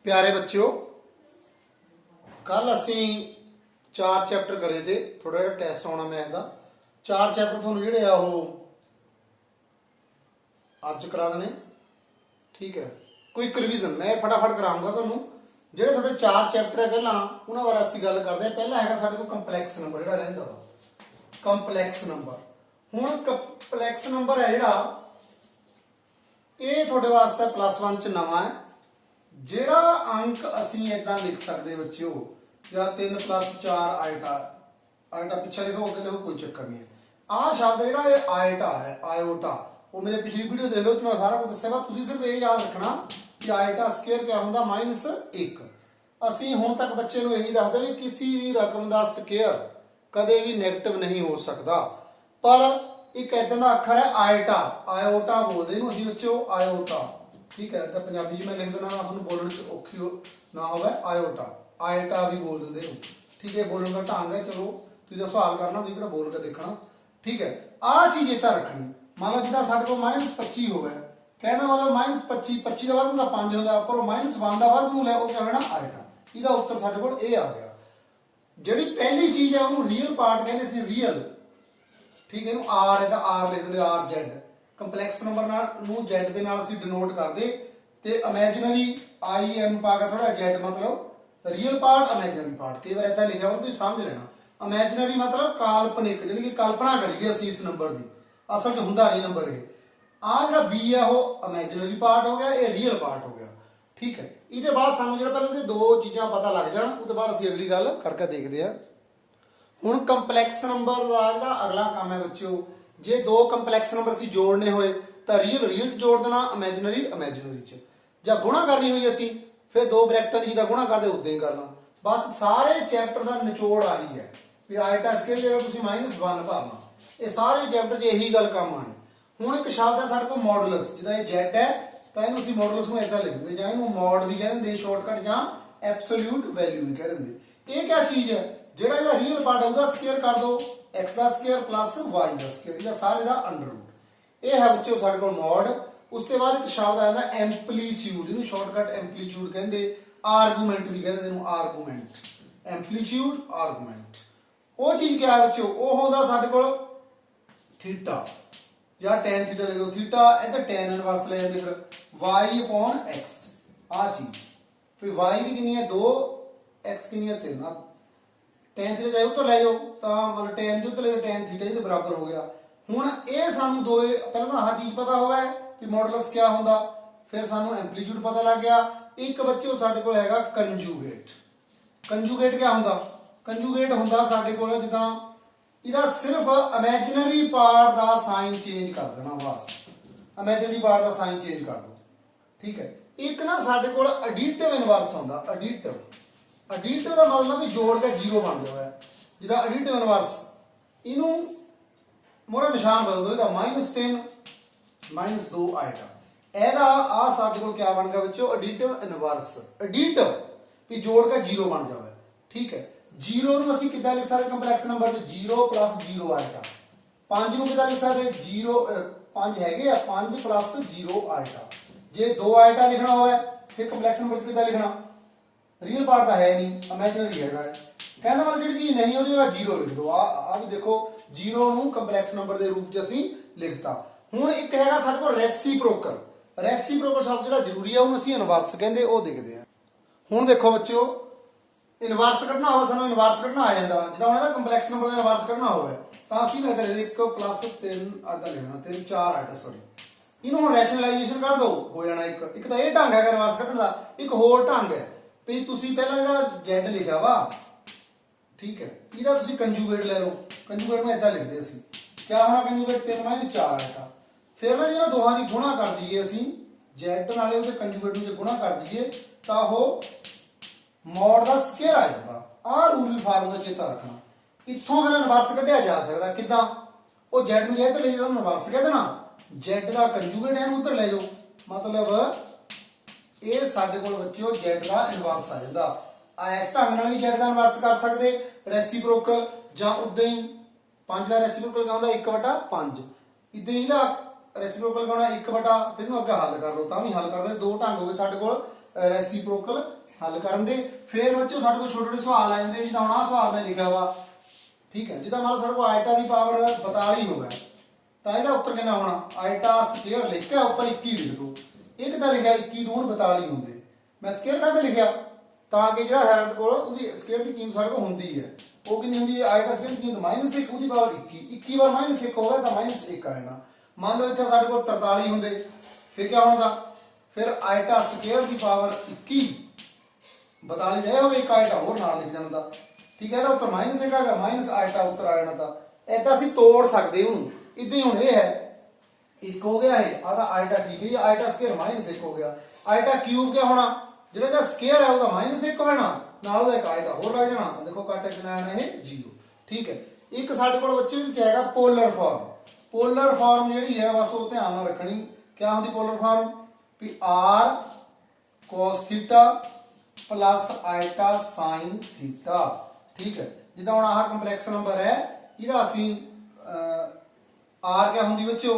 प्यारे बच्चों, कल असी 4 चैप्टर करे थे। थोड़ा जिहा टेस्ट आना मैथ का। 4 चैप्टर थोनों जिहड़े आ वो अज करा देने। ठीक है, क्विक रिवीजन मैं फटाफट कराऊंगा तुहानूं। जिहड़े थोड़े 4 चैप्टर है पहला उन्हां बारे असीं गल करदे हां। पहला हैगा साडे कोल कंपलैक्स नंबर जिहड़ा रहिंदा वा कंपलैक्स नंबर। हुण कंपलैक्स नंबर है जिहड़ा ये थोड़े वास्ते +1 च नवां है। ਜਿਹੜਾ अंक ਅਸੀਂ ਇਦਾਂ ਲਿਖ ਸਕਦੇ ਬੱਚਿਓ ਜਾਂ 3 + 4 ਆਇਟਾ ਆਇਟਾ ਪਿੱਛੇ ਲਿਖੋ ਅੱਗੇ ਲਿਖੋ ਕੋਈ ਚੱਕਰ ਨਹੀਂ ਹੈ। ਆਹ ਸ਼ਬਦ ਜਿਹੜਾ ਇਹ ਆਇਟਾ ਹੈ ਆਇਓਟਾ ਉਹ ਮੇਰੇ ਪਿਛਲੀ ਵੀਡੀਓ ਦੇਖ ਲਓ ਤੇ ਮੈਂ ਸਾਰਾ ਕੁਝ ਦੱਸਿਆ ਵਾ। ਤੁਸੀਂ ਸਿਰਫ ਇਹ ਯਾਦ ਰੱਖਣਾ ਕਿ ਆਇਟਾ ਸਕੁਅਰ ਕਿਆ ਹੁੰਦਾ -1। ਅਸੀਂ ਹੁਣ ਤੱਕ ਬੱਚੇ ਨੂੰ ਇਹੀ ਦੱਸਦੇ ਵੀ ਕਿਸੇ ਵੀ ਰਕਮ ਦਾ ਸਕੁਅਰ ਕਦੇ ਵੀ ਨੈਗੇਟਿਵ ਨਹੀਂ ਹੋ ਸਕਦਾ। ਪਰ ਇੱਕ ਇਦਾਂ ਦਾ ਅੱਖਰ ਹੈ ਆਇਟਾ ਆਇਓਟਾ ਬੋਲਦੇ ਇਹਨੂੰ ਅਸੀਂ ਬੱਚਿਓ ਆਇਓਟਾ। ठीक है, तो पंजाबी में लिख देना थोड़ा बोलने च औखी ना होवे आयोटा आयटा भी बोल देंगे। ठीक है, बोलने का ढंग है। चलो तुम जो सवाल करना तुम जो बोल के देखना। ठीक है, आ चीज इतना रखनी। मान लो जिदा साढ़े को -25 हो गया कहना मतलब -25 25 का वर्ग होंगे 5 होंगे पर -1 का वर्ग मूल है वो क्या होना आयटा। इसका उत्तर साढ़े को ये आ गया। जी पहली चीज है उन्होंने रियल पार्ट कहते सी रियल। ठीक है, आर है आर लिख देंगे आर जेड। ਕੰਪਲੈਕਸ ਨੰਬਰ ਨੂੰ Z ਦੇ ਨਾਲ ਅਸੀਂ ਡਿਨੋਟ ਕਰਦੇ ਤੇ ਇਮੇਜਿਨਰੀ IM ਪਾ ਕੇ ਥੋੜਾ Z ਮਤਲਬ ਰੀਅਲ ਪਾਰਟ ਇਮੇਜਿਨਰੀ ਪਾਰਟ। ਕਈ ਵਾਰ ਇਦਾਂ ਲਿਖਿਆ ਹੁੰਦਾ ਤੁਸੀਂ ਸਮਝ ਲੈਣਾ। ਇਮੇਜਿਨਰੀ ਮਤਲਬ ਕਾਲਪਨਿਕ ਯਾਨੀ ਕਿ ਕਲਪਨਾ ਕਰੀਏ ਅਸੀਂ ਇਸ ਨੰਬਰ ਦੀ, ਅਸਲ 'ਚ ਹੁੰਦਾ ਨਹੀਂ ਨੰਬਰ ਇਹ। ਆ ਜਿਹੜਾ B ਹੈ ਉਹ ਇਮੇਜਿਨਰੀ ਪਾਰਟ ਹੋ ਗਿਆ, ਇਹ ਰੀਅਲ ਪਾਰਟ ਹੋ ਗਿਆ। ਠੀਕ ਹੈ, ਇਹਦੇ ਬਾਅਦ ਸਾਨੂੰ ਜਿਹੜਾ ਪਹਿਲਾਂ ਤੇ ਦੋ ਚੀਜ਼ਾਂ ਪਤਾ ਲੱਗ ਜਾਣ ਉਹ ਤੋਂ ਬਾਅਦ ਅਸੀਂ ਅਗਲੀ ਗੱਲ ਕਰਕੇ ਦੇਖਦੇ ਆ। ਹੁਣ ਕੰਪਲੈਕਸ ਨੰਬਰ ਦਾ ਜਿਹੜਾ ਅਗਲਾ ਕੰਮ ਹੈ ਬੱਚਿਓ, जे दो कंपलैक्स नंबर असीं जोड़ने होए तो रियल रियल च जोड़ देना इमेजिनरी इमेजिनरी च। जां गुणा करनी होई असीं फिर दो ब्रैकेटां दी जिद्दां गुणा करदे उदां ही करना। बस सारे चैप्टर दा निचोड़ आही है भी आयटा स्केयर जगह तुसीं -1 भरना। ये सारे चैप्टर च यही गल काम आनी। हुण एक शब्द है साडे कोल मॉडुलस, जिद्दां ये Z है तां इहनूं असीं मॉडुलस नूं इदां लिख दिंदे जां इहनूं मॉड भी कह दिंदे शॉर्टकट जां एब्सोल्यूट वैल्यू भी कह दिंदे। ये क्या चीज़ है जिहड़ा इहदा रियल पार्ट है उहदा स्केयर कर दो x का स्केयर प्लस y का स्केयर इहदा सारे दा अंडर रूट। ये है बच्चों साडे कोल मॉड। उसके बाद एक शब्द आ जांदा एम्पलीट्यूड, इहनूं शॉर्टकट एम्पलीट्यूड कहंदे। आर्गूमेंट भी कहंदे इहनूं आर्गूमेंट एम्पलीट्यूड आर्गूमेंट। वो चीज क्या है बच्चों वो होंदा साडे कोल थीटा या tan थीटा लिख दो। थीटा इधर tan इनवर्स ले जांदे फिर y/x आ चीज। फिर y दी कितनी है 2 x कितनी है 3। tan थीटा जाए उधर ले जाओ तो मतलब tan जो उधर ले tan थीटा जी बराबर हो गया। हुण ये सानू दो पहले तो आह चीज पता होवे कि मॉडुलस क्या होंदा, फिर सानू एम्पलीट्यूड पता लग गया। एक बच्चों साडे कोल हैगा कंजूगेट। कंजूगेट क्या होंदा? कंजूगेट होंदा साडे कोल जिद्दां इहदा सिर्फ इमेजिनरी पार्ट दा साइन चेंज कर देना। बस इमेजिनरी पार्ट दा साइन चेंज कर दो। ठीक है, एक ना साडे कोल एडिटिव इनवर्स होंदा। एडिटिव एडिटिव का मतलब भी जोड़ के 0 बन जाए। जिदा एडिटिव इनवर्स इनू मोरा निशान बदल दो इहदा -3 -2 आएगा। एदा आ साडे कोल क्या बन गया बच्चों एडिटिव इनवर्स। एडिटिव भी जोड़ के 0 बन जाए। ठीक है, 0 नूं असीं किद्दां लिख सकदे कंपलैक्स नंबर च 0 + 0 आएगा। 5 नूं किद्दां लिख सकदे 0 5 हैगे आ 5 + 0 आएगा। जे 2 आएटा लिखना होवे फिर कंपलैक्स नंबर च किद्दां लिखना? रियल पार्ट तो है नहीं इमेजिनरी है। कहने वाली जी चीज नहीं होती 0 लिख दो। आ भी देखो 0 नूं कंपलैक्स नंबर के रूप च असीं लिखता। हुण एक हैगा साडे कोल रेसिप्रोकल। रेसिप्रोकल शब्द जिहड़ा जरूरी है उहनूं असीं इनवर्स कहंदे ओ देखदे हां। हुण देखो बच्चों इनवर्स कढना होवे सानूं इनवर्स कढना आ जांदा। जिद्दां हुण इहदा कंपलैक्स नंबर दा इनवर्स कढना होवे तां असीं लिखदे 1 + 3 आदा लिखना 3 4 आटा सॉरी इहनूं हुण रैशनलाइजेशन कर दो हो जाना। एक तां इह ढंग है इनवर्स कढण दा, एक होर ढंग है भी तुसी पहला जिहड़ा Z लिखा वा। ठीक है, इहदा तुसी कंजूगेट ले लो। कंजूगेट में इदां लिखदे असीं क्या होना कंजूगेट 3 - 4 आएगा। फिर ना जिहड़ा दोहां दी गुणा कर दईए असीं Z नाले उहदे कंजूगेट नूं जे गुणा कर दईए तां ओह मॉड दा स्केयर आ जांदा। आ रूल भी फार्मूला चेता रखना। इत्थों फिर इनवर्स कढिया जा सकदा किदां? ओह Z नूं इधर ले जाओ इनवर्स कह देना Z दा कंजूगेट है उधर ले जाओ मतलब ਇਹ ਸਾਡੇ ਕੋਲ ਬੱਚਿਓ Z ਦਾ ਇਨਵਰਸ ਆ ਜਾਂਦਾ। ਇਸ ਢੰਗ ਨਾਲ ਵੀ Z ਦਾ ਇਨਵਰਸ ਕਰ ਸਕਦੇ ਰੈਸਿਪਰੋਕਲ ਜਾਂ ਉਦਾਂ ਹੀ 5 ਦਾ ਰੈਸਿਪਰੋਕਲ ਕਹਿੰਦਾ 1/5 ਇਦਾਂ ਇਹਦਾ ਰੈਸਿਪਰੋਕਲ ਕਹਿੰਦਾ 1 ਫਿਰ ਨੂੰ ਅੱਗੇ ਹੱਲ ਕਰ ਲਓ ਤਾਂ ਵੀ ਹੱਲ ਕਰਦੇ। ਦੋ ਢੰਗ ਹੋ ਗਏ ਸਾਡੇ ਕੋਲ ਰੈਸੀਪ੍ਰੋਕਲ हल करन दे। फिर बच्चों साडे कोल छोटे छोटे सवाल आ जाते जिदा हुण आ सवाल मैं लिखा हुआ, ठीक है, जिदा मान लो साडे कोल आयटा की पावर 42 होवे तो इसका उत्तर कितना होना, आयटा स्केयर लिख के ऊपर 21 लिख दो। एक तो लिखा 21 दूण 42 होंगे, मैं स्केयर काहते लिखा ताकि जो साडे कोल उहदी स्केयर की कीमत साडे कोल हुंदी है वो कितनी होंदी है, आयटा स्केयर की कीमत -1 उहदी पावर 21 बार -1 होगा तो -1 आ जाना। मान लो इत्थे साडे कोल 43 होंगे फिर क्या होना था, फिर आयटा स्केयर की पावर 21 42 जाए हो एक आयटा होर नाल लिख जाना था, ठीक है, उत्तर -1 आ गया, माइनस आयटा उत्तर आ जाना था। ऐसा असीं तोड़ सकते हूँ इदां ही। हुण ये है 1 हो गया है आधा आयटा, ठीक है, आयटा स्केयर -1 हो गया, आयटा क्यूब क्या होना, जिहड़ा दा स्केयर है उसका -1 होना नाल ओहदा एक आयटा होर लग जाना, देखो कट कितना आना है 0, ठीक है। एक साडे कोल बच्चे विच हैगा पोलर फॉर्म, पोलर फॉर्म जिहड़ी है बस वो ध्यान नाल रखनी, क्या होंदी पोलर फॉर्म भी r cos theta plus eta sine theta, ठीक है। जिदा हुण आह कंपलैक्स नंबर है इहदा असीं आर क्या होंदी बच्चों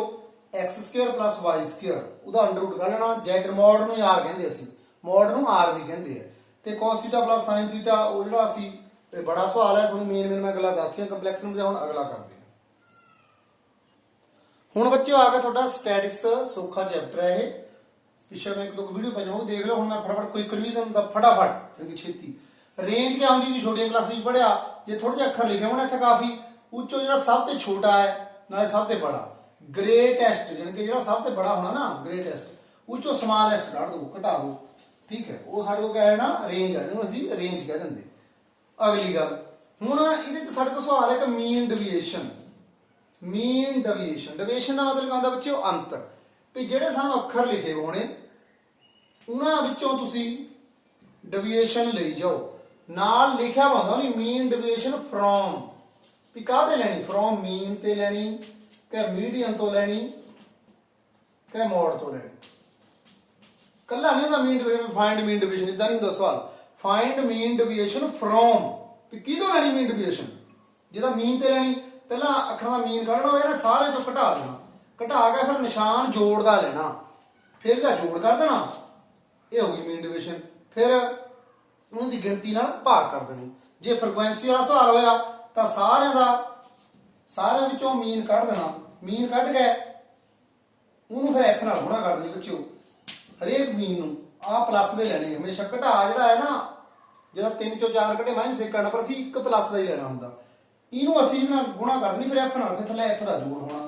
X square plus Y square उहदा अंडर रूट कर लेना, जेड मॉड नूं आर कहंदे असीं, मॉड नूं आर भी कहंदे आ, ते cos theta plus sine theta वो जिहड़ा असीं बड़ा सवाल है तुहानूं मेन मैं गल्लां दसदियां कंपलैक्स नंबर हुण अगला करदे हां। हुण बच्चों आ गया तुहाडा स्टैटिक्स सौखा चैप्टर है ये, पिछले मैं 1-2 वीडियो पाई वो देख लो, हुण मैं फटाफट क्विक रिवीजन दा फटाफट क्योंकि छेती। रेंज क्या होंदी जी छोटी क्लास में पढ़िया, जे थोड़े जिहे अखर लिखे होण इत्थे काफी उच्चों जिहड़ा सब ते छोटा है नाले सब ते बड़ा, ग्रेटेस्ट यानी कि जिहड़ा सब ते बड़ा होना ना ग्रेटेस्ट उच्चों स्मॉलेस्ट कढ दो घटा दो, ठीक है, वो साडे कोल क्या है ना रेंज है, जिहनूं असीं रेंज कह दिंदे। अगली गल हुण इहदे च साडे कोल सवाल है कि mean deviation, mean deviation, deviation का मतलब क्या होंदा बच्चों अंतर, भी जिहड़े सानूं अखर लिखे होने उन्हां विचों तुसीं डेविएशन लई जाओ, नाल लिखिया होंदा भी मीन डेविएशन फ्रॉम, भी काहते लैनी, फ्रॉम मीन ते लैनी कि मीडियन तो लैनी कि मॉड तो लैनी, कल्ला नहीं होंदा mean deviation, find mean deviation इदां नहीं होंदा सवाल, फाइंड मीन डेविएशन फ्रॉम, भी किहदों लैनी मीन डेविएशन, जिहदा मीन ते लैनी पहला अखरां दा मीन कढना होवे ना सारे चों घटा देना, घटा के फिर निशान जोड़ दा लेना, फिर इसदा जोड़ कर देना, ये होगी मीन डेविएशन, फिर उन्होंने गिनती नाल भाग कर देनी। जे फ्रीक्वेंसी वाला सवाल होया तो सारे दा सारे विचों मीन कढ देना, मीन कढ के उन्होंने फिर एफ नाल गुणा कर देनी बच्चों, हरेक मीन नूं आ प्लस दे लेने, हमेशा घटा जिहड़ा है ना जदा 3 चों 4 कढे -1 करना पर असीं एक प्लस दा ही लेना हुंदा, इहनूं असीं इहदे नाल गुणा कर देनी फिर एफ नाल, फिर थल्ले एफ दा जोड़ होना,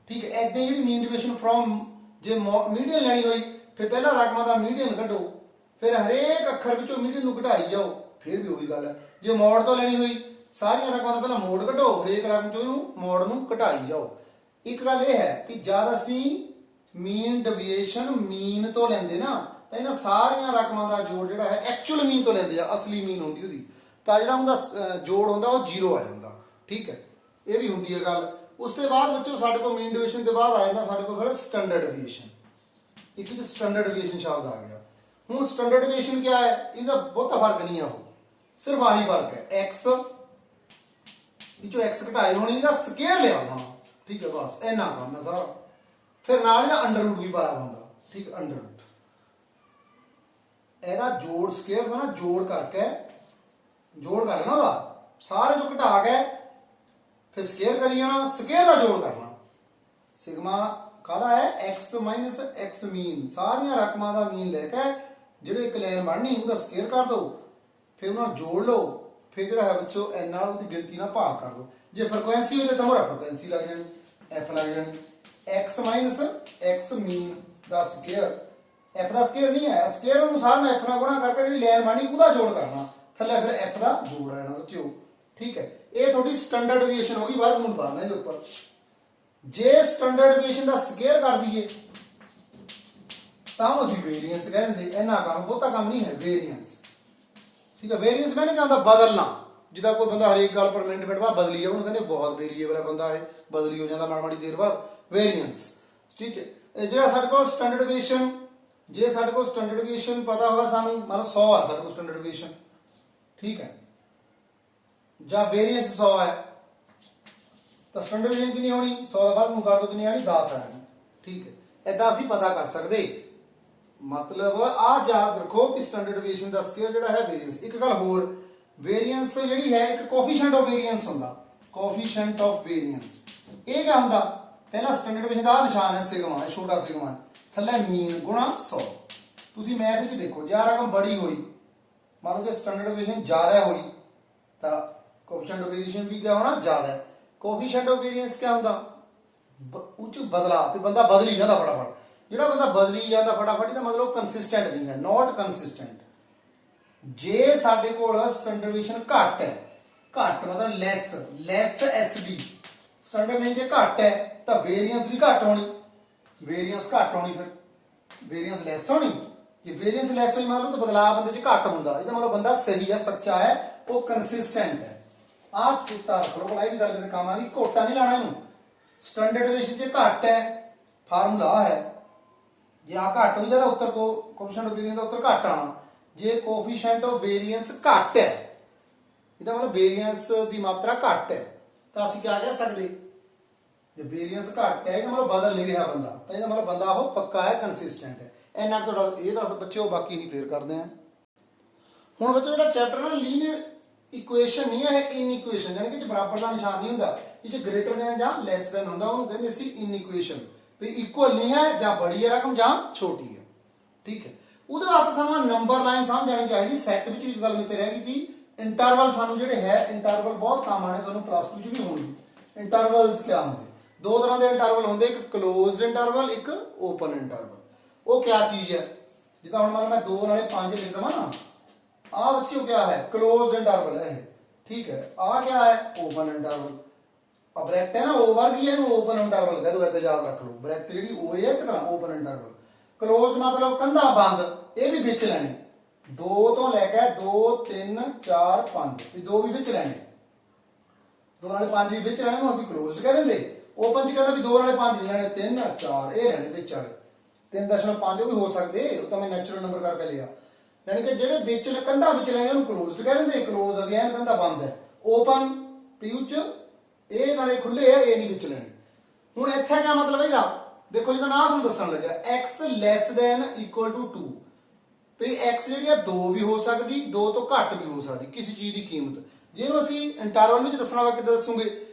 ठीक है। ऐदां जिहड़ी mean deviation from J median लैनी होई फिर पहला रकमां दा मीडियन कढो, फिर हरेक अखर विचों मीडियन नूं घटाई जाओ, फिर भी वही गल है। जे मॉड तो लैनी हुई सारियां रकमां दा पहला मोड कढो, हरेक रकम चों इहनूं मॉड नूं घटाई जाओ। एक गल यह है कि जद असीं मीन डेविएशन मीन तो लैंदे ना तो इन्हां सारियां रकमां दा जोड़ जिहड़ा है एक्चुअल मीन तो लैंदे आ, असली मीन हुंदी उहदी तां जिहड़ा उहदा जोड़ हुंदा वो 0 आ जांदा, ठीक है, ये भी हुंदी है गल। उसके बाद बच्चों साडे कोल मीन डेविएशन के बाद आ जांदा साडे कोल फिर स्टैंडर्ड डेविएशन, एक जो स्टैंडर्ड डेविएशन शब्द आ गया। हूँ स्टैंडर्ड डेविएशन क्या है, इसका बहुता फर्क नहीं है, वो सिर्फ आही फर्क है एक्स जो एक्स घटाई होनी इसका स्केयर लिया होना, ठीक है, बस इन्ना काम है सारा, फिर नाल इसदा अंडर रूट भी पाया होंदा, ठीक है, अंडर रूट ਇਹਦਾ जोड़ स्केयर का ना जोड़ करके जोड़ कर लेना ਉਹਦਾ सारे जो घटा के फिर स्केयर करी जाना, स्केयर का जोड़ करना, सिग्मा काहदा है एक्स माइनस एक्स मीन, सारियां रकमां दा मीन लेके जिहड़ी एक लाइन बननी उसका स्केयर कर दो, फिर उन्हें जोड़ लो, फिर जिहड़ा है बच्चों एन नाल उसदी गिनती नाल भाग कर दो, जे फ्रीक्वेंसी हो तो मोरा फ्रीक्वेंसी लग जानी, एफ लग जानी, एक्स माइनस एक्स मीन दा स्केयर, एफ का स्केयर नहीं है, स्केयर अनुसार एफ ना गुणा करके जी लाइन बनी उसका जोड़ करना, थले फिर एफ का जोड़ आना बच्चों, ठीक है। ये थोड़ी स्टैंडर्ड डेविएशन होगी, वर्गमूल पाना इसके ऊपर। जे स्टैंडर्ड डेविएशन का स्केयर कर दीए तो असीं वेरिएंस कह देंगे, इन्ना काम बहुता काम नहीं है, वेरिएंस, ठीक है। वेरिएंस मैंने क्या होता बदलना, जिदा कोई बंदा हरेक गल पर मिनट मिनट बाद बदली है, उन्होंने कहते बहुत वेरिएबल है बंदा है, बदली हो जाता माड़ी माड़ी देर बाद, वेरिएंस, ठीक है। जो साडे कोल स्टैंडर्ड डेविएशन, जे साडे कोल स्टैंडर्ड डेविएशन पता होगा सानू, मतलब 100 है साडे कोल स्टैंडर्ड डेविएशन, ठीक है, ਜਾਂ वेरिएंस 100 है तो स्टैंडर्ड डेविएशन कितनी होनी, 100 का वर्गमूल कर दो कितनी आनी 10 आनी, ठीक है। इदां असीं पता कर सकते मतलब आ याद रखो कि स्टैंडर्ड डेविएशन का स्केयर जिहड़ा है वेरिएंस। एक गल होर, वेरिएंस जिहड़ी है एक कोफिशिएंट ऑफ वेरिएंस हुंदा, कोफिशिएंट ऑफ वेरिएंस ये क्या हुंदा, पहला स्टैंडर्ड डेविएशन का निशान है सिग्मा, छोटा सिग्मा थल्ले मीन गुणा 100। तुसीं मैथ विच देखो जे रकम बड़ी हुई, मान लो जो स्टैंडर्ड डेविएशन ज्यादा हुई तो कोफिशिएंट ऑफ वेरिएशन भी क्या होना ज्यादा। कोफिशिएंट ऑफ वेरिएंस क्या हुंदा, उच बदला भी बंदा बदली जाता फटाफट, ਜਿਹੜਾ ਬੰਦਾ ਬਦਲੀ ਜਾਂਦਾ ਫਟਾਫਟ ਇਹਦਾ ਮਤਲਬ ਕੰਸਿਸਟੈਂਟ ਨਹੀਂ ਹੈ, ਨਾਟ ਕੰਸਿਸਟੈਂਟ। ਜੇ ਸਾਡੇ ਕੋਲ ਸਟੈਂਡਰਡ ਡਿਵੀਜ਼ਨ ਘੱਟ ਹੈ, ਘੱਟ ਮਤਲਬ ਲੈਸ ਐਸਡੀ, ਸਟੈਂਡਰਡ ਡਿਵੀਜ਼ਨ ਜੇ ਘੱਟ ਹੈ ਤਾਂ ਵੇਰੀਐਂਸ ਵੀ ਘੱਟ ਹੋਣੀ, ਵੇਰੀਐਂਸ ਘੱਟ ਹੋਣੀ, ਫਿਰ ਵੇਰੀਐਂਸ ਲੈਸ ਹੋਣੀ। ਜੇ ਵੇਰੀਐਂਸ ਲੈਸ ਹੋਈ ਮੰਨ ਲਓ ਤਾਂ ਬਦਲਾਅ ਬੰਦੇ 'ਚ ਘੱਟ ਹੁੰਦਾ, ਇਹਦਾ ਮਤਲਬ ਬੰਦਾ ਸਹੀ ਹੈ, ਸੱਚਾ ਹੈ, ਉਹ ਕੰਸਿਸਟੈਂਟ ਹੈ। ਆਹ ਚੀਜ਼ਾਂ ਰੱਖ ਲਓ, ਪੜਾਈ ਵੀ ਗੱਲ ਕਿਤੇ ਕੰਮ ਆਉਂਦੀ, ਘੋਟਾ ਨਹੀਂ ਲਾਣਾ ਇਹਨੂੰ। ਸਟੈਂਡਰਡ ਡਿਵੀਜ਼ਨ ਜੇ ਘੱਟ ਹੈ, ਫਾਰਮੂਲਾ ਹੈ जे आ घट हो जाता उत्तर को कोफिशिएंट ऑफ वेरिएंस का उत्तर घट आना। जे कोफिशिएंट ऑफ वेरिएंस घट है, इसका मतलब वेरिएंस की मात्रा घट है, तो असं क्या कह सकते, जे वेरिएंस घट है इसका मतलब बदल नहीं रहा बंदा, तो इसका मतलब बंदा वो पक्का है, कंसिस्टेंट है। इन्ना थोड़ा ये दस बच्चे बाकी ही फिर करते हैं। हुण बच्चों जो चैप्टर ना लीनियर इक्वेशन नहीं है, इन इक्वेशन यानी कि बराबर का निशान नहीं होंदा, ये ग्रेटर दैन जां लैस दैन होंदा, उहनूं कहंदे सी इन इक्वेशन भी इक्वल नहीं है, ਜਾਂ बड़ी है रकम ਜਾਂ छोटी है। ठीक है, ਉਹਦੇ ਵਾਸਤੇ ਸਾਨੂੰ ਨੰਬਰ ਲਾਈਨ ਸਮਝ ਆਣੀ ਚਾਹੀਦੀ। ਸੈੱਟ ਵਿੱਚ ਵੀ ਗੱਲ ਮਿੱਤੇ ਰਹਿ ਗਈ ਸੀ, ਇੰਟਰਵਲ ਸਾਨੂੰ ਜਿਹੜੇ ਹੈ ਇੰਟਰਵਲ ਬਹੁਤ ਕੰਮ ਆਣੇ, ਤੁਹਾਨੂੰ ਪਲੱਸ 2 ਚ ਵੀ ਹੋਣਗੇ। ਇੰਟਰਵਲਸ ਕੀ ਹੁੰਦੇ, ਦੋ ਤਰ੍ਹਾਂ ਦੇ ਇੰਟਰਵਲ ਹੁੰਦੇ, ਇੱਕ ਕਲੋਜ਼ਡ ਇੰਟਰਵਲ, ਇੱਕ ਓਪਨ ਇੰਟਰਵਲ। ਉਹ ਕੀ ਚੀਜ਼ ਹੈ, ਜਿੱਦਾਂ ਹੁਣ ਮੈਂ 2 ਨਾਲੇ 5 ਲਿਖ ਦਵਾਂ ਨਾ, ਆ ਬੱਚਿਓ ਕੀ ਹੈ, ਕਲੋਜ਼ਡ ਇੰਟਰਵਲ ਹੈ ਇਹ। ਠੀਕ है, आ क्या है, ओपन इंटरवल। अब ब्रैकेट है ना ओ वर्ग है, ओपन इंटरवल कह दो, ऐसे याद रख लो। ब्रैकेट जी ओ है एक तरह ओपन इंटरवल। क्लोज मतलब कंधा बंद, ये भी विच लेने, 2 तो लेके 2 3 4 5 ये दो भी विच लेने, 2 नाले 5 भी विच लेने, असं क्लोज कह देंगे। ओपन च कहता भी 2 नाले 5 नहीं लेने, 3 4 ये लेने विच वाले, 3.5 भी हो सकते, तो मैं नैचुरल नंबर करके लिया। यानी कि जेडे विच कंधा विच लेने उन्होंने क्लोज कह देंगे। क्लोज अगेन कंधा बंद है, ओपन पी च ਇਹ ਨਾਲੇ ਖੁੱਲੇ ਆ, ਇਹ ਨਹੀਂ ਵਿੱਚ ਲੈਣੇ। ਹੁਣ ਇੱਥੇ ਕੀ ਮਤਲਬ ਇਹਦਾ ਦੇਖੋ, ਜਦੋਂ ਨਾ ਤੁਹਾਨੂੰ ਦੱਸਣ ਲੱਗਾ x less than equal to 2, ਵੀ x ਜਿਹੜੀ ਆ 2 ਵੀ ਹੋ ਸਕਦੀ, 2 ਤੋਂ ਘੱਟ ਵੀ ਹੋ ਸਕਦੀ ਕਿਸੇ ਚੀਜ਼ ਦੀ ਕੀਮਤ। ਜੇ ਇਹਨੂੰ ਅਸੀਂ ਇੰਟਰਵਲ ਵਿੱਚ ਦੱਸਣਾ ਵਾ ਕਿੱਦਾਂ ਦੱਸੂਗੇ,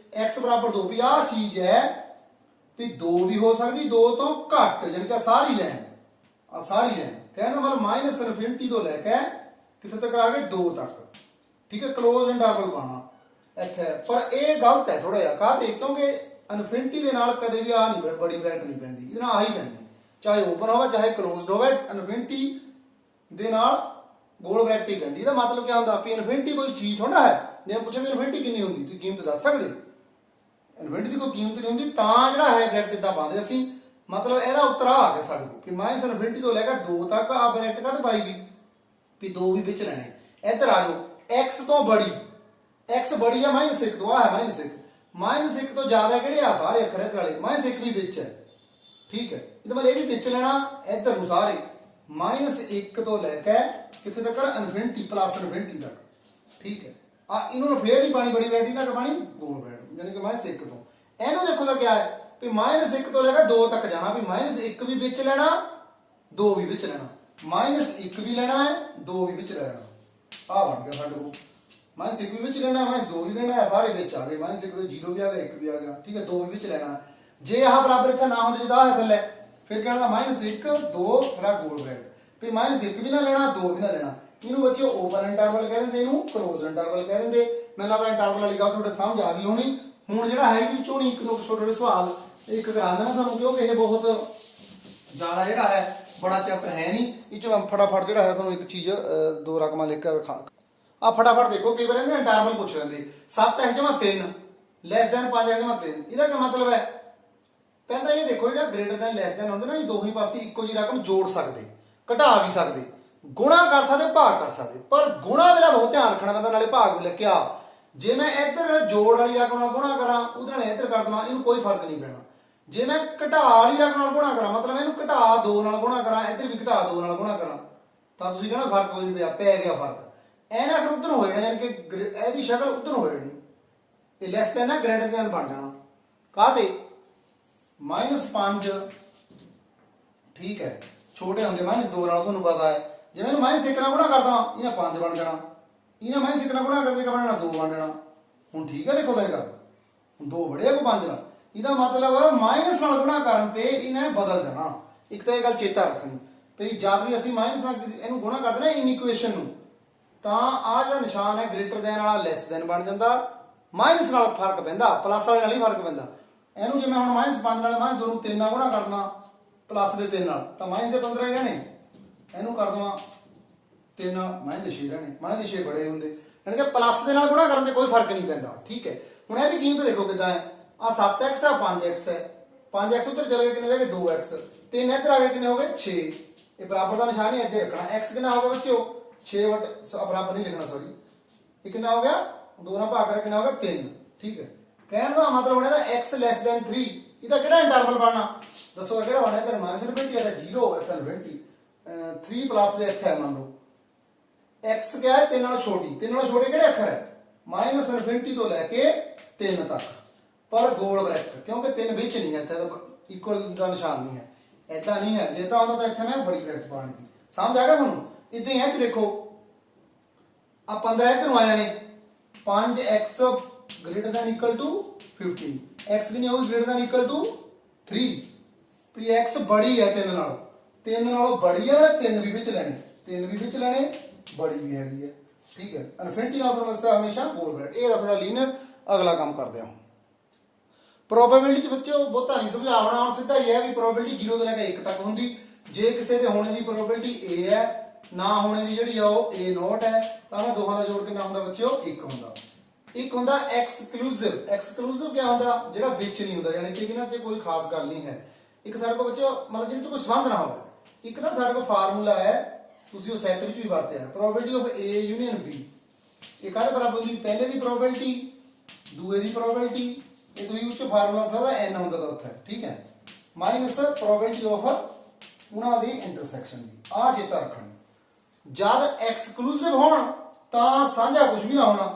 x ਬਰਾਬਰ 2 ਵੀ ਆਹ ਚੀਜ਼ ਹੈ ਵੀ 2 ਵੀ ਹੋ ਸਕਦੀ, 2 ਤੋਂ ਘੱਟ, ਯਾਨੀ ਕਿ ਸਾਰੀ ਲੈਣ, ਆ ਸਾਰੀ ਲੈਣ ਕਹਿਣ ਦਾ ਮਤਲਬ ਮਾਈਨਸ ਇਨਫਿਨਿਟੀ ਤੋਂ ਲੈ ਕੇ ਕਿੱਥੇ ਤੱਕ ਆ ਗਏ 2 ਤੱਕ। ਠੀਕ ਹੈ, ਕਲੋਜ਼ ਇੰਟਰਵਲ ਪਾਣਾ ਇੱਥੇ, ਪਰ ਇਹ ਗਲਤ ਹੈ ਥੋੜਾ ਜਿਹਾ। ਕਾਹਤੇ, ਕਿਉਂਕਿ ਇਨਫਿਨਿਟੀ ਦੇ ਨਾਲ ਕਦੇ ਵੀ ਆ ਨਹੀਂ ਬੜੀ ਬ੍ਰੈਕਟ ਨਹੀਂ ਪੈਂਦੀ, ਇਹਦੇ ਨਾਲ ਆਹੀ ਪੈਂਦੀ, ਚਾਹੇ ਓਪਨ ਹੋਵੇ ਚਾਹੇ ਕਲੋਜ਼ਡ ਹੋਵੇ, ਇਨਫਿਨਿਟੀ ਦੇ ਨਾਲ ਗੋਲ ਬ੍ਰੈਕਟ ਹੀ ਪੈਂਦੀ। ਇਹਦਾ ਮਤਲਬ ਕੀ ਹੁੰਦਾ ਵੀ ਇਨਫਿਨਿਟੀ ਕੋਈ ਚੀਜ਼ ਥੋੜਾ ਹੈ। ਜੇ ਪੁੱਛੇ ਵੀ ਇਨਫਿਨਿਟੀ ਕਿੰਨੀ ਹੁੰਦੀ, ਤੁਸੀਂ ਕੀਮਤ ਦੱਸ ਸਕਦੇ, ਇਨਫਿਨਿਟੀ ਦੀ ਕੋਈ ਕੀਮਤ ਨਹੀਂ ਹੁੰਦੀ, ਤਾਂ ਜਿਹੜਾ ਹੈ ਬ੍ਰੈਕਟ ਇਦਾਂ ਪਾਉਂਦੇ ਅਸੀਂ। ਮਤਲਬ ਇਹਦਾ ਉੱਤਰ ਆ ਗਿਆ ਸਾਡੇ ਕੋਲ ਕਿ ਮਾਈਨਸ ਇਨਫਿਨਿਟੀ ਤੋਂ ਲੈ ਕੇ 2 ਤੱਕ ਆ ਬ੍ਰੈਕਟ ਕਦ ਪਾਈ ਗਈ ਵੀ 2 ਵੀ ਵਿੱਚ ਲੈਣੇ। ਇੱਧਰ ਆ ਜਾਓ, x ਤੋਂ ਬੜੀ, x बड़ी है माइनस 1 तो, है माइनस 1, माइनस 1 तो ज्यादा किहड़े आ सारे अखर इधर वाले, माइनस 1 भी विच है। ठीक है, इधर मतलब ये भी विच लेना, इधर सारे माइनस 1 तो लेके कितने तक, इनफिनिटी प्लस इनफिनिटी तक। ठीक है, आ इन्होंने फिर नहीं पानी बड़ी वैरायटी तक पानी गोल वैरायटी, यानी कि माइनस 1 तो इन्हों देखो तो क्या है भी माइनस 1 तो लेकर 2 तक जाना, भी माइनस 1 भी विच लेना, 2 भी विच लेना, माइनस 1 भी लेना है, 2 भी विच लेना। आ बन गया साडे को माइनस 1 भी विच लेना, माइनस 2 भी लेना है, सारे विच आ गए, माइनस 1 0 भी आ गया, 1 भी आ गया। ठीक है, 2 भी विच लेना। जे आह बराबर इतना ना होंगे, जो थले फिर कहना माइनस 1 2 फिर गोल ब्रैकेट, फिर माइनस 1 भी ना लेना, 2 भी ना लेना। इनू बच्चों ओपन इंटरवल कह देंगे, इनू क्लोज इंटरवल कह देंगे। मैं लगता इंटरवल वाली गल थोड़े समझ आ गई होनी। हुण जिहड़ा है इहदे चों एक दो छोटे छोटे सवाल एक करांदा मैं तुहानूं, क्योंकि ये बहुत ज़्यादा जिहड़ा है बड़ा चैप्टर है नहीं, इस फटाफट जिहड़ा है तुहानूं एक चीज़ 2 रकमां लिख के रखा। आ फटाफट देखो, कई बार इंटरवल पूछ लेंगे 7 है जमा 3 लैस दैन 5 है जमा 3, ਇਹਦਾ ਕੀ मतलब है। पहला ये देखो, ਜਿਹੜਾ ग्रेटर दैन लैस दैन ਹੁੰਦੇ ਨਾ, ਇਹ ਦੋਹੀ ਪਾਸੇ ਇੱਕੋ ਜਿਹੀ ਰਕਮ ਜੋੜ ਸਕਦੇ, ਘਟਾ ਵੀ ਸਕਦੇ, ਗੁਣਾ ਕਰ ਸਕਦੇ, ਭਾਗ ਕਰ ਸਕਦੇ। ਪਰ ਗੁਣਾ ਵੇਲੇ ਬਹੁਤ ਧਿਆਨ ਰੱਖਣਾ ਪੈਂਦਾ, ਨਾਲੇ ਭਾਗ ਵੀ ਲਿਖਿਆ। ਜੇ ਮੈਂ ਇੱਧਰ ਜੋੜ ਵਾਲੀ ਰਕਮ ਨਾਲ ਗੁਣਾ ਕਰਾਂ, ਉਹਦੇ ਨਾਲ ਇੱਧਰ ਕਰ ਦਵਾਂ, ਇਹਨੂੰ ਕੋਈ ਫਰਕ ਨਹੀਂ ਪੈਣਾ। ਜੇ ਮੈਂ ਘਟਾ ਵਾਲੀ ਰਕਮ ਨਾਲ ਗੁਣਾ ਕਰਾਂ, ਮਤਲਬ ਇਹਨੂੰ ਘਟਾ 2 ਨਾਲ ਗੁਣਾ ਕਰਾਂ, ਇੱਧਰ ਵੀ ਘਟਾ 2 ਨਾਲ ਗੁਣਾ ਕਰਾਂ, ਤਾਂ ਤੁਸੀਂ ਕਹਿਣਾ ਫਰਕ ਕੋਈ ਨਹੀਂ ਪਿਆ, ਪੈ ਗਿਆ ਫਰਕ। एना फिर उधर हो जाना, यानी कि एदी शक्ल उधर हो जानी, ये लैस दैन है ग्रेटर दैन बन जाना। कहते -5 ठीक है ਛੋਟੇ ਹੁੰਦੇ -2 ਨਾਲ ਤੁਹਾਨੂੰ ਪਤਾ ਹੈ ਜਿਵੇਂ ਇਹਨੂੰ -1 ਨਾਲ ਗੁਣਾ ਕਰਦਾ ਇਹਨੇ 5 ਬਣ ਜਾਣਾ, ਇਹਨੇ -1 ਨਾਲ ਗੁਣਾ ਕਰਦੇ ਕਿ ਬਣਨਾ 2 ਬਣ ਜਾਣਾ। ਹੁਣ ਠੀਕ ਹੈ, ਦੇਖੋ ਤਾਂ ਇਹ ਗੱਲ ਹੁਣ 2 ਬੜਿਆ ਕੋ 5 ਨਾਲ, ਇਹਦਾ ਮਤਲਬ ਮਾਈਨਸ ਨਾਲ ਗੁਣਾ ਕਰਨ ਤੇ ਇਹਨੇ ਬਦਲ ਜਾਣਾ। ਇੱਕ ਤਾਂ ਇਹ ਗੱਲ ਚੇਤਾ ਰੱਖਣੀ ਵੀ ਜਦ ਵੀ ਅਸੀਂ ਮਾਈਨਸ ਨਾਲ ਇਹਨੂੰ ਗੁਣਾ ਕਰਦੇ ਨਾ ਇਨ ਇਕੁਏਸ਼ਨ ਨੂੰ, ਤਾਂ ਆਹ ਜਿਹੜਾ ਨਿਸ਼ਾਨ ਹੈ ਗ੍ਰੇਟਰ ਦੈਨ ਵਾਲਾ ਲੈਸ ਦੈਨ ਬਣ ਜਾਂਦਾ, ਮਾਈਨਸ ਨਾਲ ਫਰਕ ਪੈਂਦਾ, ਪਲੱਸ ਵਾਲੇ ਨਾਲ ਹੀ ਫਰਕ ਪੈਂਦਾ। ਇਹਨੂੰ ਜਿਵੇਂ ਹੁਣ -5 ਨਾਲ -2 ਨੂੰ 3 ਨਾਲ ਗੁਣਾ ਕਰਨਾ ਪਲੱਸ ਦੇ 3 ਨਾਲ ਤਾਂ -15 ਹੀ ਰਹਿਣੇ, ਇਹਨੂੰ ਕਰ ਦੇਵਾਂ 3 ਨਾਲ -6 ਰਹਿਣੇ, -6 ਬੜੇ ਹੁੰਦੇ, ਯਾਨੀ ਕਿ ਪਲੱਸ ਦੇ ਨਾਲ ਗੁਣਾ ਕਰਨ ਤੇ ਕੋਈ ਫਰਕ ਨਹੀਂ ਪੈਂਦਾ। ਠੀਕ ਹੈ, ਹੁਣ ਇਹਦੀ ਕੀਮਤ ਦੇਖੋ ਕਿੱਦਾਂ ਹੈ, ਆ 7x ਆ 5x ਹੈ, 5x ਉੱਧਰ ਚਲੇ ਗਏ ਕਿੰਨੇ ਰਹਿ ਗਏ 2x, 3 ਇੱਧਰ ਆ ਗਏ ਕਿੰਨੇ ਹੋ ਗਏ 6, ਇਹ ਬਰਾਬਰ ਦਾ ਨਿਸ਼ਾਨ ਹੀ ਇੱਥੇ ਰੱਖਣਾ। x ਕਿੰਨਾ ਹੋ ਗਿਆ ਬੱਚਿਓ 6 ਬਰਾਬਰ ਨਹੀਂ ਲਿਖਣਾ, ਸੌਰੀ ਇਹ ਕਿੰਨਾ ਹੋ ਗਿਆ 2 ਨਾਲ ਭਾਗ ਕਰਕੇ ਕਿੰਨਾ ਹੋ ਗਿਆ 3। ਠੀਕ ਹੈ, ਕਹਿਣ ਦਾ ਮਤਲਬ ਹੁਣ ਇਹਦਾ x ਲੈਸ ਦੈਨ 3, ਇਹਦਾ ਕਿਹੜਾ ਇੰਟਰਵਲ ਬਣਨਾ ਦੱਸੋ, ਕਿਹੜਾ ਬਣਨਾ, ਇੱਧਰ -90 ਹੈ 0 ਇੱਥੇ 90, 3 ਪਲੱਸ ਦੇ ਇੱਥੇ ਮੰਨ ਲਓ x ਕਿਹਾ ਹੈ 3 ਨਾਲੋਂ ਛੋਟੀ, 3 ਨਾਲੋਂ ਛੋਟੇ ਕਿਹੜੇ ਅੱਖਰ ਹੈ -90 ਤੋਂ ਲੈ ਕੇ 3 ਤੱਕ, ਪਰ ਗੋਲ ਬ੍ਰੈਕਟ ਕਿਉਂਕਿ 3 ਵਿੱਚ ਨਹੀਂ ਹੈ, ਇੱਥੇ ਇਕੁਅਲ ਦਾ ਨਿਸ਼ਾਨ ਨਹੀਂ ਹੈ, ਐਦਾਂ ਨਹੀਂ ਹੈ, ਜੇ ਤਾਂ ਹੁੰਦਾ ਤਾਂ ਇੱਥੇ ਮੈਂ ਬੜੀ ਬ੍ਰੈਕਟ ਪਾਣੀ ਦੀ। ਸਮਝ ਆ ਗਿਆ ਤੁਹਾਨੂੰ? ਇਦਾਂ ਹੀ ਹੈ ਕਿ ਦੇਖੋ ਆ 15 ਇੱਧਰ ਨੂੰ ਆਇਆ ਨੇ, 5x greater than equal to 15, x ਕਿੰਨੀ ਹੋਊਗੀ greater than equal to 3, we x ਬੜੀ ਹੈ 3 ਨਾਲੋਂ, 3 ਨਾਲੋਂ ਬੜੀ ਹੈ, 3 ਵੀ ਵਿੱਚ ਲੈਣੇ, 3 ਵੀ ਵਿੱਚ ਲੈਣੇ, ਬੜੀ ਵੀ ਹੈਗੀ ਹੈ। ਠੀਕ ਹੈ, ਇਨਫਿਨਿਟੀ ਨਾਲ ਤੁਹਾਨੂੰ ਹਮੇਸ਼ਾ ਗੋਲ ਬ੍ਰੈਕਟ, ਇਹ ਦਾ ਥੋੜਾ ਲੀਨੀਅਰ। ਅਗਲਾ ਕੰਮ ਕਰਦੇ ਹਾਂ ਪ੍ਰੋਬੇਬਿਲਿਟੀ ਚ ਬੱਚਿਓ, ਬਹੁਤਾ ਨਹੀਂ ਸਮਝਾਉਣਾ, ਹੁਣ ਸਿੱਧਾ ਹੀ ਹੈ ਵੀ ਪ੍ਰੋਬੇਬਿਲਿਟੀ 0 ਤੋਂ ਲੈ ਕੇ 1 ਤੱਕ ਹੁੰਦੀ। ਜੇ ਕਿਸੇ ਦੇ ਹੋਣੇ ਦੀ ਪ੍ਰੋਬੇਬਿਲਿਟੀ a ਹੈ, ਨਾ ਹੋਣੇ ਦੀ ਜਿਹੜੀ ਆ ਉਹ a ਨੋਟ ਹੈ, ਤਾਂ ਉਹਨਾਂ ਦੋਹਾਂ ਦਾ ਜੋੜ ਕਿੰਨਾ ਹੁੰਦਾ ਬੱਚਿਓ 1 ਹੁੰਦਾ। ਇੱਕ ਹੁੰਦਾ ਐਕਸਕਲੂਸਿਵ, ਐਕਸਕਲੂਸਿਵ ਕੀ ਹੁੰਦਾ, ਜਿਹੜਾ ਵਿੱਚ ਨਹੀਂ ਹੁੰਦਾ, ਯਾਨੀ ਕਿ ਇਹਨਾਂ 'ਚ ਕੋਈ ਖਾਸ ਗੱਲ ਨਹੀਂ ਹੈ। ਇੱਕ ਸਾਡੇ ਕੋਲ ਬੱਚਿਓ ਮਤਲਬ ਜਿਹਦੇ 'ਚ ਕੋਈ ਸੰਬੰਧ ਨਾ ਹੋਵੇ। ਇੱਕ ਨਾ ਸਾਡੇ ਕੋਲ ਫਾਰਮੂਲਾ ਹੈ, ਤੁਸੀਂ ਉਹ ਸੈੱਟ ਵਿੱਚ ਵੀ ਵਰਤਿਆ, probability of a union b। ਇਹ ਕਾਹਦੇ ਬਰਾਬਰ ਹੁੰਦੀ, ਪਹਿਲੇ ਦੀ ਪ੍ਰੋਬੇਬਿਲਿਟੀ ਦੂਏ ਦੀ ਪ੍ਰੋਬੇਬਿਲਿਟੀ, ਇਹ ਤੁਸੀਂ ਉੱਚ ਫਾਰਮੂਲਾ ਹੁੰਦਾ n ਹੁੰਦਾ ਤਾਂ ਉੱਥੇ। ਠੀਕ ਹੈ, ਮਾਈਨਸ ਪ੍ਰੋਬੇਬਿਲਿਟੀ ਆਫ ਉਹਨਾਂ ਦੀ ਇੰਟਰਸੈਕਸ਼ਨ ਦੀ। ਆਹ ਚੇਤਾ ਰੱਖਣਾ, ਜਦ ਐਕਸਕਲੂਸਿਵ ਹੋਣ ਤਾਂ ਸਾਂਝਾ ਕੁਝ ਵੀ ਨਾ ਹੋਣਾ।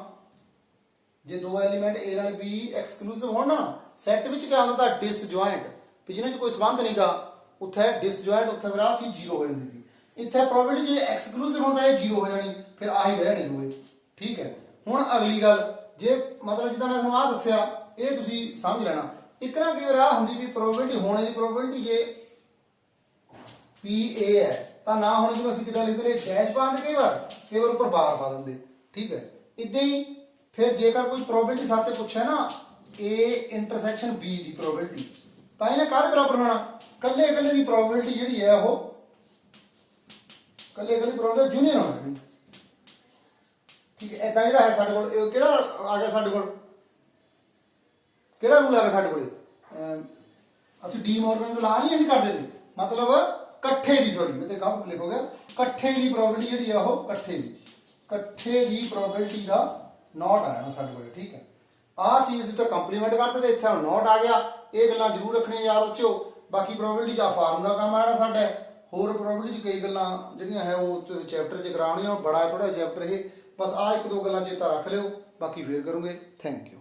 ਜੇ ਦੋ ਐਲੀਮੈਂਟ a ਨਾਲ b ਐਕਸਕਲੂਸਿਵ ਹੋਣ ਨਾ, ਸੈੱਟ ਵਿੱਚ ਕੀ ਹੁੰਦਾ ਤਾਂ ਡਿਸਜੁਆਇੰਟ, ਵੀ ਜਿਹਨਾਂ 'ਚ ਕੋਈ ਸੰਬੰਧ ਨਹੀਂਗਾ, ਉੱਥੇ ਡਿਸਜੁਆਇੰਟ, ਉੱਥੇ ਫਿਰ ਆਹ ਚੀਜ਼ 0 ਹੋ ਜਾਂਦੀ ਸੀ। ਇੱਥੇ ਪ੍ਰੋਬੇਬਿਲਿਟੀ ਜੇ ਐਕਸਕਲੂਸਿਵ ਹੁੰਦਾ ਇਹ 0 ਹੋ ਜਾਣੀ, ਫਿਰ ਆਹੀ ਰਹਿਣੇ ਦੋਏ। ਠੀਕ ਹੈ, ਹੁਣ ਅਗਲੀ ਗੱਲ, ਜੇ ਮਤਲਬ ਜਿੱਦਾਂ ਮੈਂ ਤੁਹਾਨੂੰ ਆਹ ਦੱਸਿਆ ਇਹ ਤੁਸੀਂ ਸਮਝ ਲੈਣਾ। ਇੱਕ ਨਾ ਕਈ ਵਾਰ ਆਹ ਹੁੰਦੀ ਵੀ ਪ੍ਰੋਬੇਬਿਲਿਟੀ ਹੋਣੇ ਦੀ ਪ੍ਰੋਬੇਬਿਲਿਟੀ ਜੇ PA ਹੈ ਤਾਂ ਨਾ ਹੋਣੇ ਦੀ ਅਸੀਂ ਕਿੱਦਾਂ ਲਿਖਦੇ ਨੇ, ਡੈਸ਼ ਪਾ ਦਿੰਦੇ, ਕਈ ਵਾਰ ਉੱਪਰ ਬਾਰ ਪਾ ਦਿੰਦੇ। ਠੀਕ ਹੈ, ਇਦਾਂ ਹੀ ਫਿਰ ਜੇਕਰ ਕੋਈ ਪ੍ਰੋਬੇਬਿਲਿਟੀ ਸਾਡੇ ਤੇ ਪੁੱਛਿਆ ਨਾ A intersection B the probability, ਤਾਂ ਇਹਨੇ ਕਾਹਦੇ ਬਰਾਬਰ ਹੋਣਾ, ਕੱਲੇ ਕੱਲੇ ਦੀ ਪ੍ਰੋਬੇਬਿਲਿਟੀ ਜਿਹੜੀ ਹੈ ਉਹ ਕੱਲੇ ਕੱਲੇ ਪ੍ਰੋਬੇਬਿਲਿਟੀ ਯੂਨੀਅਨ ਹੋਣੀ। ਠੀਕ ਹੈ, ਇਦਾਂ ਜਿਹੜਾ ਹੈ ਸਾਡੇ ਕੋਲ ਇਹ ਕਿਹੜਾ ਆ ਗਿਆ, ਸਾਡੇ ਕੋਲ ਕਿਹੜਾ ਰੂਲ ਆ ਗਿਆ ਸਾਡੇ ਕੋਲ, ਅਸੀਂ ਡੀ ਮੋਰਗਨ ਦਾ ਲਾ ਨਹੀਂ ਅਸੀਂ ਕਰਦੇ ਸੀ, ਮਤਲਬ ਇਕੱਠੇ ਦੀ, ਸੌਰੀ ਮੈਂ ਤੇ ਗਲਤ ਲਿਖ ਹੋ ਗਿਆ, ਇਕੱਠੇ ਦੀ ਪ੍ਰੋਬੇਬਿਲਿਟੀ ਜਿਹੜੀ ਆ ਉਹ ਇਕੱਠੇ ਦੀ ਪ੍ਰੋਬੇਬਿਲਿਟੀ ਦਾ ਨੋਟ ਆਇਆ ਨਾ ਸਾਡੇ ਕੋਲ। ਠੀਕ ਹੈ, ਆਹ ਚੀਜ਼ ਅਸੀਂ ਤਾਂ ਕੰਪਲੀਮੈਂਟ ਕਰਦੇ ਤੇ ਇੱਥੇ ਨੋਟ ਆ ਗਿਆ। ਇਹ ਗੱਲਾਂ ਜ਼ਰੂਰ ਰੱਖਣੀਆਂ ਯਾਦ ਰੱਖਿਓ। ਬਾਕੀ ਪ੍ਰੋਬੇਬਿਲਿਟੀ ਦਾ ਫਾਰਮੂਲਾ ਕੰਮ ਆਣਾ ਸਾਡਾ, ਹੋਰ ਪ੍ਰੋਬੇਬਿਲਿਟੀ 'ਚ ਕਈ ਗੱਲਾਂ ਜਿਹੜੀਆਂ ਹੈ ਉਹ ਚੈਪਟਰ 'ਚ ਕਰਾਉਣੀਆਂ, ਬੜਾ ਥੋੜਾ ਚੈਪਟਰ ਇਹ, ਬਸ ਆਹ 1-2 ਗੱਲਾਂ ਚੇਤਾ ਰੱਖ ਲਿਓ, ਬਾਕੀ ਫੇਰ ਕਰੂੰਗੇ। Thank you.